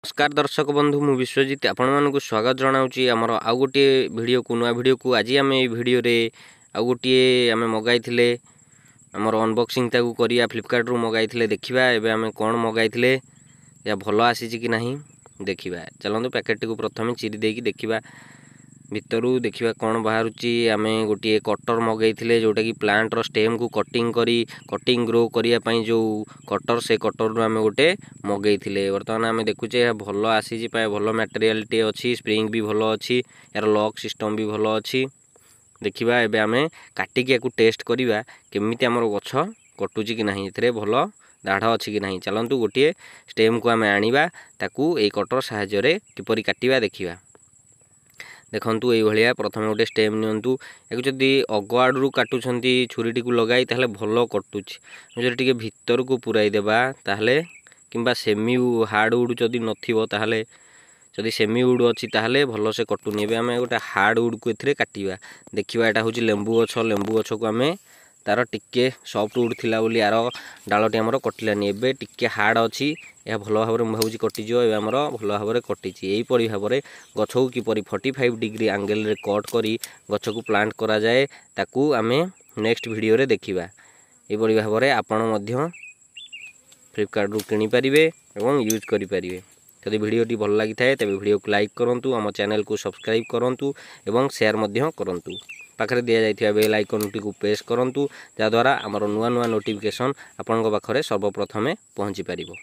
नमस्कार दर्शक बंधु मु विश्वजित आपण मानक स्वागत जनाऊँगी आमर आउ गोटे भिडियो को नुआ भिडियो को आज आम भिडियो रे आउ गोटे आम मगाई आमर अनबॉक्सिंग ताकू करिया फ्लिपकार्ट रु मगाई देखिबा एबे आम कौन मगाई या भल आसी कि नहीं देखिबा। चलंतु पैकेट को प्रथम चिरी देकी देखिबा भितरु देखिबा कौन बाहरुची। आम गोटे कटर मगाई जोटा कि प्लांट रो स्टेम को कटिंग ग्रो करिया पई जो कटर से कटर रु आम गोटे मगाई बर्तमान आम देखुचे भल आसी भल मटेरियल टे अच्छी स्प्रिंग भी भल अच्छी यार लॉक सिस्टम भी भल अच्छी। देखिबा एबे आम काटिकी याकू टेस्ट करिबा केमिति हमर गछ कटुची कि नहीं एथरे भल दाढ़ अच्छी कि नहीं। चलंतु गोटे स्टेम को आम आनिबा ताकू ए कटर साहाय्य रे किपरि काटिबा देखिबा। देखंतु एई भलिया प्रथम गोटे स्टेम नियंतु याकू जदी अगवाडरू काटुछंती छुरीटी को लगाई ताहले भल कटुची जदी टिके भीतर को पुराई देबा ताहले किंबा सेमी हार्ड वुड जदी नथिबो ताहले जदी सेमी वुड अच्छी ताहले भल से कटुनी। एबे आमे गोटे हार्ड वुड को एथरे काटिबा देखिबा। एटा होची लेंबू गछ को आमे तार टिके सॉफ्ट वुड थिला बोली यार डालटी हमर कटिलानी एबे टिके हार्ड अच्छी यह भल भाव में भावुँ कटिजो ए आमर भल भाव में कटिची। यहीपरि भाव में गछ को किपरि 45 डिग्री एंगल रे कट करी गछ को प्लांट करा जाए ताकू आमे नेक्स्ट वीडियो रे देखिबा। एहीपरि भाव में आपण मध्य फ्लिपकार्ट रु किनि पारिबे एवं यूज करि पारिबे। यदि वीडियोटी भल लगी थाए तबे वीडियो को लाइक करंतु, आम चैनल को सब्सक्राइब करंतु एवं शेयर मध्य करंतु। पाखरे दिया जाइथिबा बेल आइकन टी को प्रेस करंतु जा द्वारा हमर नुआ नुआ नोटिफिकेशन आपनक पाखरे सर्वप्रथमे पहुंची पारिबो।